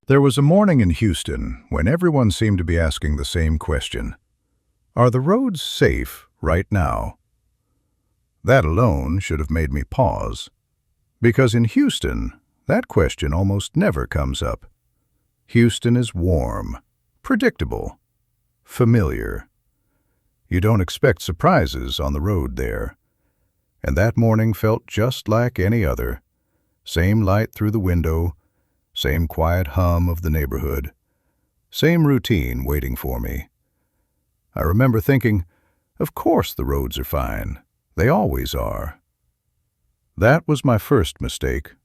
There was a morning in Houston when everyone seemed to be asking the same question. Are the roads safe right now? That alone should have made me pause. Because in Houston, that question almost never comes up. Houston is warm, predictable, familiar. You don't expect surprises on the road there. And that morning felt just like any other. Same light through the window, same quiet hum of the neighborhood, same routine waiting for me. I remember thinking, of course the roads are fine. They always are. That was my first mistake.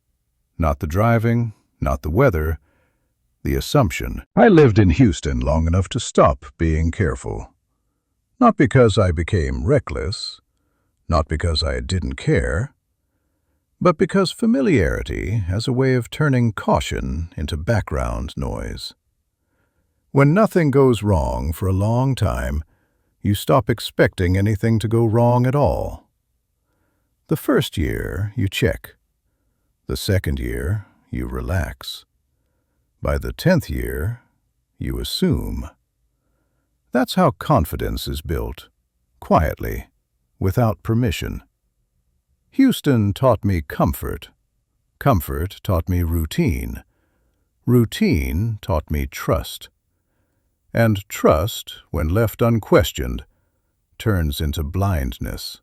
Not the driving, not the weather, the assumption. I lived in Houston long enough to stop being careful. Not because I became reckless, not because I didn't care, but because familiarity has a way of turning caution into background noise. When nothing goes wrong for a long time, you stop expecting anything to go wrong at all. The first year, you check. The second year, you relax. By the 10th year, you assume. That's how confidence is built, quietly, without permission. Houston taught me comfort. Comfort taught me routine. Routine taught me trust. And trust, when left unquestioned, turns into blindness.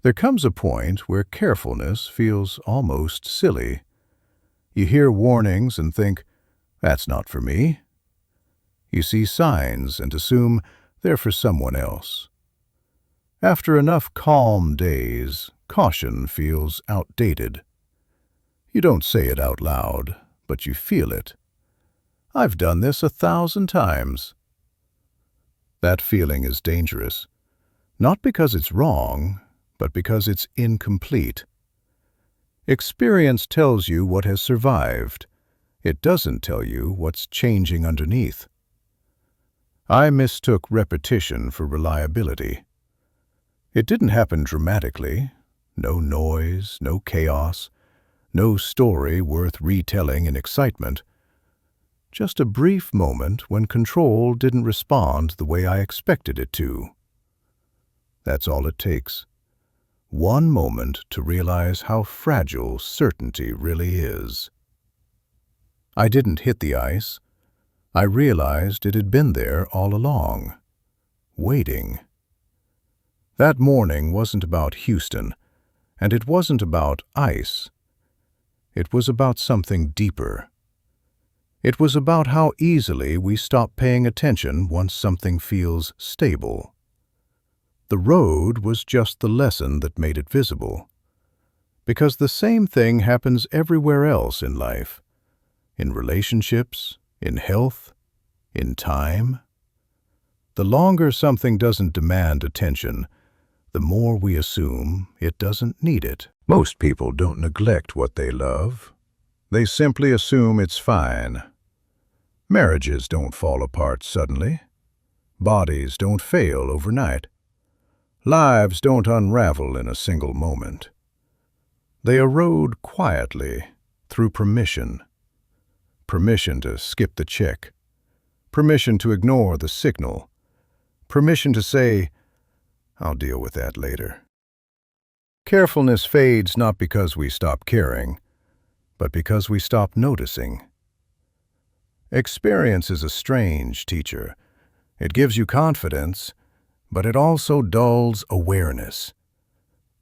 There comes a point where carefulness feels almost silly. You hear warnings and think, that's not for me. You see signs and assume they're for someone else. After enough calm days, caution feels outdated. You don't say it out loud, but you feel it. I've done this 1,000 times. That feeling is dangerous, not because it's wrong, but because it's incomplete. Experience tells you what has survived. It doesn't tell you what's changing underneath. I mistook repetition for reliability. It didn't happen dramatically. No noise, no chaos, no story worth retelling in excitement. Just a brief moment when control didn't respond the way I expected it to. That's all it takes. One moment to realize how fragile certainty really is. I didn't hit the ice. I realized it had been there all along, waiting. That morning wasn't about Houston, and it wasn't about ice. It was about something deeper. It was about how easily we stop paying attention once something feels stable. The road was just the lesson that made it visible. Because the same thing happens everywhere else in life. In relationships, in health, in time. The longer something doesn't demand attention, the more we assume it doesn't need it. Most people don't neglect what they love. They simply assume it's fine. Marriages don't fall apart suddenly. Bodies don't fail overnight. Lives don't unravel in a single moment. They erode quietly through permission. Permission to skip the check. Permission to ignore the signal. Permission to say, I'll deal with that later. Carefulness fades not because we stop caring, but because we stop noticing. Experience is a strange teacher. It gives you confidence, but it also dulls awareness.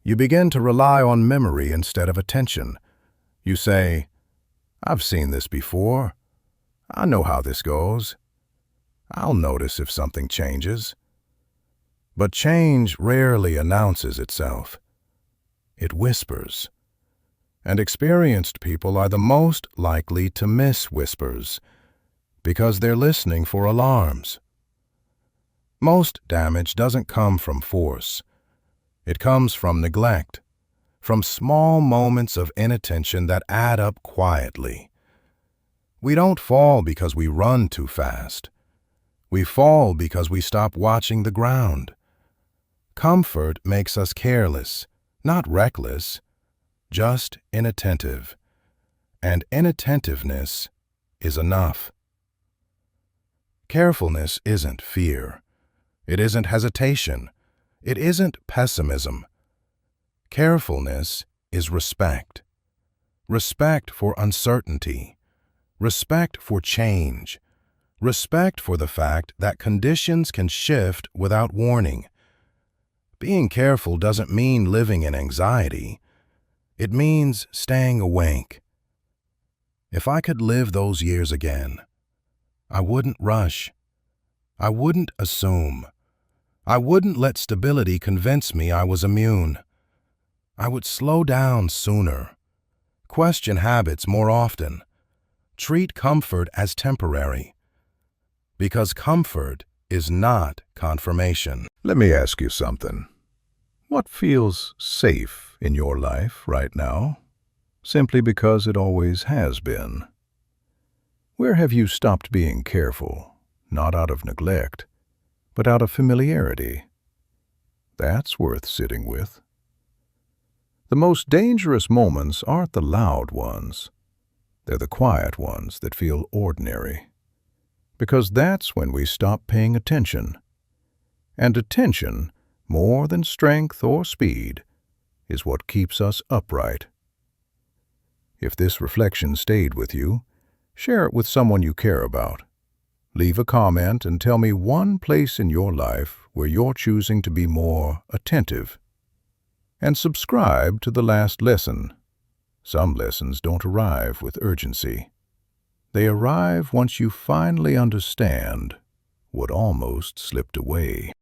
You begin to rely on memory instead of attention. You say, I've seen this before. I know how this goes. I'll notice if something changes. But change rarely announces itself. It whispers. And experienced people are the most likely to miss whispers because they're listening for alarms. Most damage doesn't come from force. It comes from neglect, from small moments of inattention that add up quietly. We don't fall because we run too fast. We fall because we stop watching the ground. Comfort makes us careless, not reckless, just inattentive. And inattentiveness is enough. Carefulness isn't fear. It isn't hesitation. It isn't pessimism. Carefulness is respect. Respect for uncertainty. Respect for change. Respect for the fact that conditions can shift without warning. Being careful doesn't mean living in anxiety. It means staying awake. If I could live those years again, I wouldn't rush. I wouldn't assume. I wouldn't let stability convince me I was immune. I would slow down sooner, question habits more often, treat comfort as temporary. Because comfort is not confirmation. Let me ask you something. What feels safe in your life right now, simply because it always has been? Where have you stopped being careful, not out of neglect, but out of familiarity? That's worth sitting with. The most dangerous moments aren't the loud ones. They're the quiet ones that feel ordinary. Because that's when we stop paying attention. And attention, more than strength or speed, is what keeps us upright. If this reflection stayed with you, share it with someone you care about. Leave a comment and tell me one place in your life where you're choosing to be more attentive. And subscribe to The Last Lesson. Some lessons don't arrive with urgency. They arrive once you finally understand what almost slipped away.